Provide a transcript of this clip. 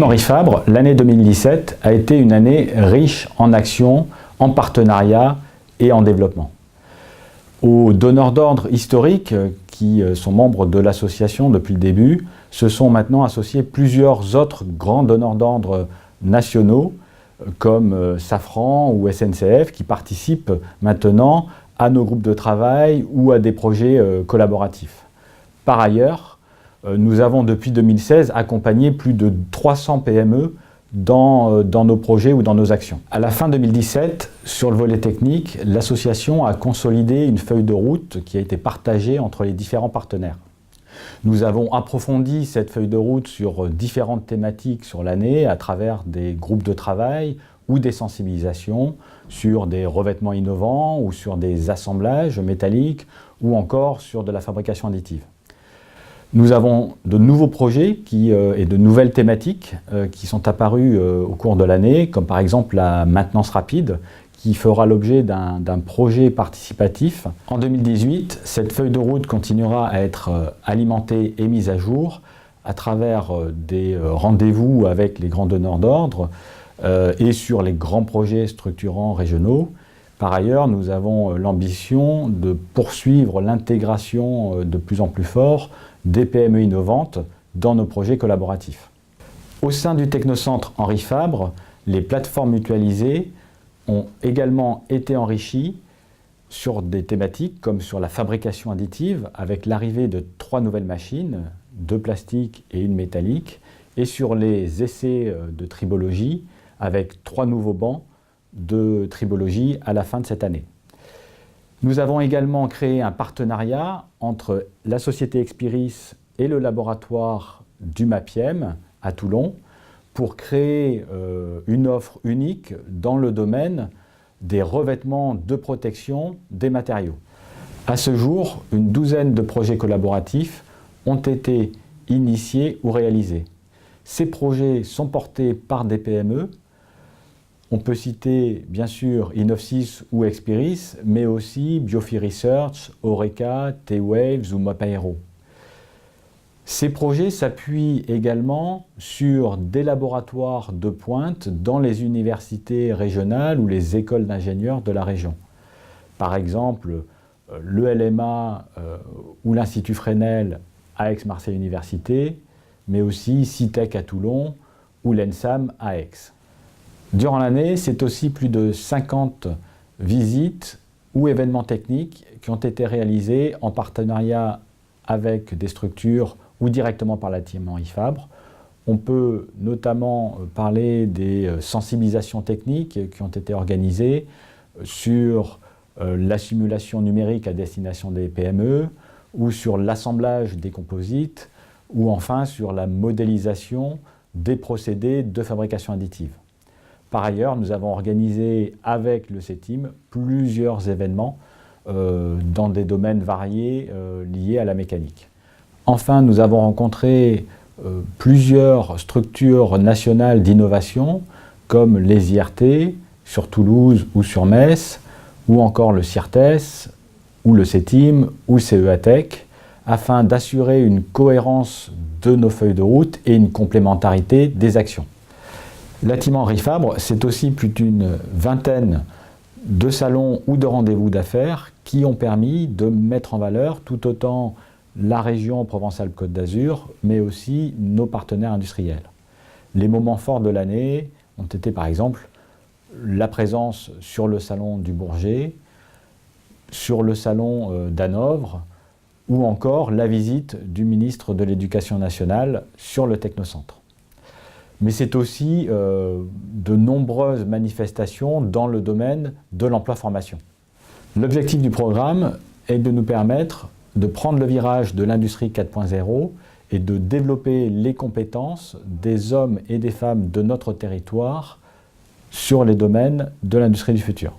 Team Henri Fabre, l'année 2017 a été une année riche en actions, en partenariats et en développement. Aux donneurs d'ordre historiques qui sont membres de l'association depuis le début, se sont maintenant associés plusieurs autres grands donneurs d'ordre nationaux comme Safran ou SNCF qui participent maintenant à nos groupes de travail ou à des projets collaboratifs. Par ailleurs, nous avons depuis 2016 accompagné plus de 300 PME dans nos projets ou dans nos actions. À la fin 2017, sur le volet technique, l'association a consolidé une feuille de route qui a été partagée entre les différents partenaires. Nous avons approfondi cette feuille de route sur différentes thématiques sur l'année à travers des groupes de travail ou des sensibilisations sur des revêtements innovants ou sur des assemblages métalliques ou encore sur de la fabrication additive. Nous avons de nouveaux projets et de nouvelles thématiques qui sont apparus au cours de l'année, comme par exemple la maintenance rapide, qui fera l'objet d'un projet participatif. En 2018, cette feuille de route continuera à être alimentée et mise à jour à travers des rendez-vous avec les grands donneurs d'ordre et sur les grands projets structurants régionaux. Par ailleurs, nous avons l'ambition de poursuivre l'intégration de plus en plus fort des PME innovantes dans nos projets collaboratifs. Au sein du Technocentre Henri Fabre, les plateformes mutualisées ont également été enrichies sur des thématiques comme sur la fabrication additive avec l'arrivée de 3 nouvelles machines, 2 plastiques et 1 métallique, et sur les essais de tribologie avec 3 nouveaux bancs de tribologie à la fin de cette année. Nous avons également créé un partenariat entre la société Expiris et le laboratoire du MAPIEM à Toulon pour créer une offre unique dans le domaine des revêtements de protection des matériaux. À ce jour, une douzaine de projets collaboratifs ont été initiés ou réalisés. Ces projets sont portés par des PME. On peut citer bien sûr Innovsys ou Expiris, mais aussi Biofi Research, Oreca, T-Waves ou Mopaero. Ces projets s'appuient également sur des laboratoires de pointe dans les universités régionales ou les écoles d'ingénieurs de la région. Par exemple, l'ELMA ou l'Institut Fresnel à Aix-Marseille Université, mais aussi CITEC à Toulon ou l'ENSAM à Aix. Durant l'année, c'est aussi plus de 50 visites ou événements techniques qui ont été réalisés en partenariat avec des structures ou directement par la Team Henri Fabre. On peut notamment parler des sensibilisations techniques qui ont été organisées sur la simulation numérique à destination des PME ou sur l'assemblage des composites ou enfin sur la modélisation des procédés de fabrication additive. Par ailleurs, nous avons organisé avec le CETIM plusieurs événements dans des domaines variés liés à la mécanique. Enfin, nous avons rencontré plusieurs structures nationales d'innovation comme les IRT sur Toulouse ou sur Metz, ou encore le CIRTES, ou le CETIM, ou CEATEC, afin d'assurer une cohérence de nos feuilles de route et une complémentarité des actions. La Team Henri Fabre, c'est aussi plus d'une vingtaine de salons ou de rendez-vous d'affaires qui ont permis de mettre en valeur tout autant la région Provence-Alpes-Côte d'Azur, mais aussi nos partenaires industriels. Les moments forts de l'année ont été par exemple la présence sur le salon du Bourget, sur le salon d'Hanovre, ou encore la visite du ministre de l'Éducation nationale sur le Technocentre. Mais c'est aussi de nombreuses manifestations dans le domaine de l'emploi-formation. L'objectif du programme est de nous permettre de prendre le virage de l'industrie 4.0 et de développer les compétences des hommes et des femmes de notre territoire sur les domaines de l'industrie du futur.